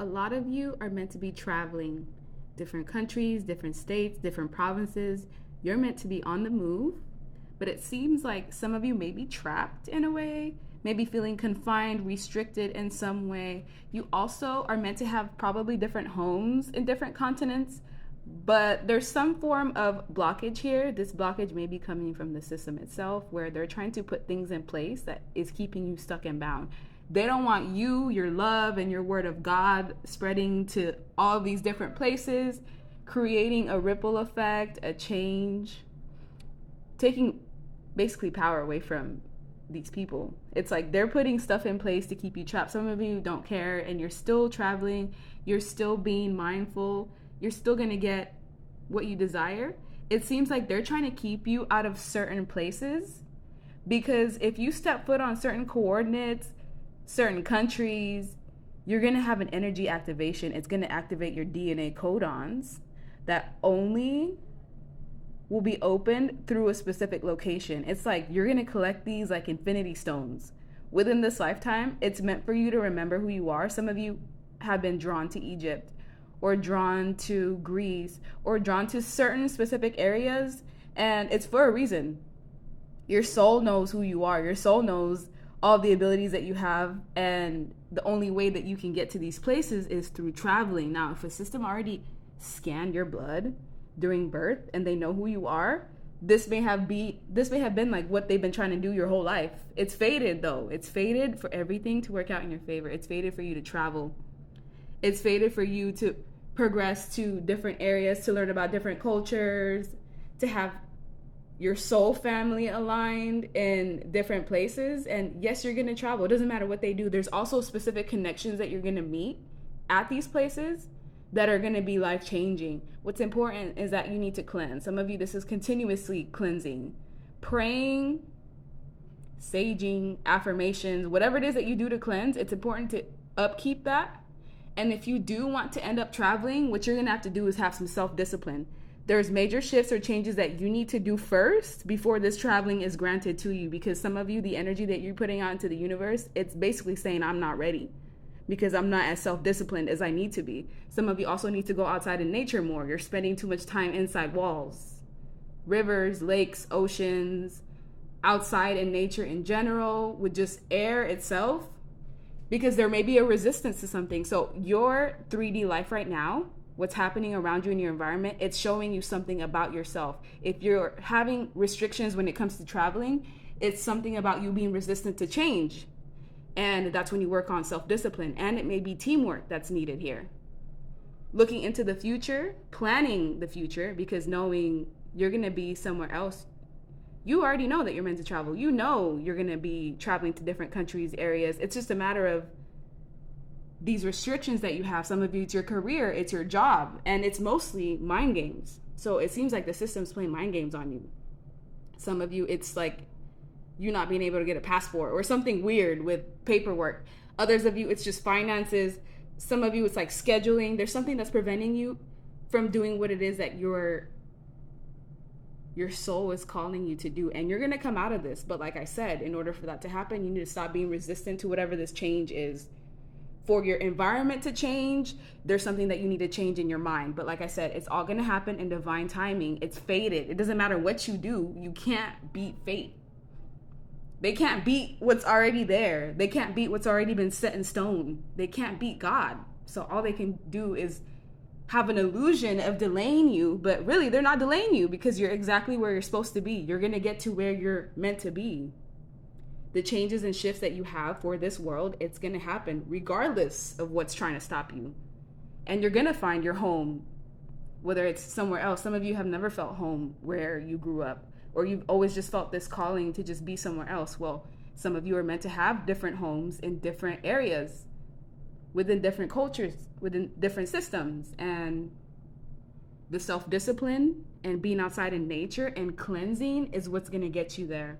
A lot of you are meant to be traveling different countries, different states, different provinces. You're meant to be on the move, but it seems like some of you may be trapped in a way, maybe feeling confined, restricted in some way. You also are meant to have probably different homes in different continents, but there's some form of blockage here. This blockage may be coming from the system itself, where they're trying to put things in place that is keeping you stuck and bound. They don't want you, your love, and your word of God spreading to all these different places, creating a ripple effect, a change, taking basically power away from these people. It's like they're putting stuff in place to keep you trapped. Some of you don't care and you're still traveling, you're still being mindful, you're still going to get what you desire. It seems like they're trying to keep you out of certain places because if you step foot on certain coordinates, certain countries, you're going to have an energy activation. It's going to activate your DNA codons that only will be opened through a specific location. It's like you're going to collect these like infinity stones. Within this lifetime, it's meant for you to remember who you are. Some of you have been drawn to Egypt or drawn to Greece or drawn to certain specific areas, and it's for a reason. Your soul knows who you are. Your soul knows all the abilities that you have, and the only way that you can get to these places is through traveling. Now, if a system already scanned your blood during birth and they know who you are, this may have been like what they've been trying to do your whole life. It's fated though. It's fated for everything to work out in your favor. It's fated for you to travel. It's fated for you to progress to different areas, to learn about different cultures, to have your soul family aligned in different places. And yes, you're going to travel. It doesn't matter what they do. There's also specific connections that you're going to meet at these places that are going to be life changing. What's important is that you need to cleanse. Some of you, this is continuously cleansing, praying, saging, affirmations, whatever it is that you do to cleanse. It's important to upkeep that. And if you do want to end up traveling, what you're going to have to do is have some self-discipline. There's major shifts or changes that you need to do first before this traveling is granted to you, because some of you, the energy that you're putting out into the universe, it's basically saying I'm not ready because I'm not as self-disciplined as I need to be. Some of you also need to go outside in nature more. You're spending too much time inside walls, rivers, lakes, oceans, outside in nature in general, with just air itself, because there may be a resistance to something. So your 3D life right now, what's happening around you in your environment, it's showing you something about yourself. If you're having restrictions when it comes to traveling, it's something about you being resistant to change. And that's when you work on self-discipline. And it may be teamwork that's needed here. Looking into the future, planning the future, because knowing you're going to be somewhere else, you already know that you're meant to travel. You know you're going to be traveling to different countries, areas. It's just a matter of these restrictions that you have. Some of you, it's your career, it's your job, and it's mostly mind games. So it seems like the system's playing mind games on you. Some of you, it's like you not being able to get a passport or something weird with paperwork. Others of you, it's just finances. Some of you, it's like scheduling. There's something that's preventing you from doing what it is that your soul is calling you to do. And you're going to come out of this. But like I said, in order for that to happen, you need to stop being resistant to whatever this change is. For your environment to change, there's something that you need to change in your mind. But like I said, it's all going to happen in divine timing. It's fated. It doesn't matter what you do. You can't beat fate. They can't beat what's already there. They can't beat what's already been set in stone. They can't beat God. So all they can do is have an illusion of delaying you, but really they're not delaying you because you're exactly where you're supposed to be. You're going to get to where you're meant to be. The changes and shifts that you have for this world, it's going to happen regardless of what's trying to stop you. And you're going to find your home, whether it's somewhere else. Some of you have never felt home where you grew up, or you've always just felt this calling to just be somewhere else. Well, some of you are meant to have different homes in different areas, within different cultures, within different systems. And the self-discipline and being outside in nature and cleansing is what's going to get you there.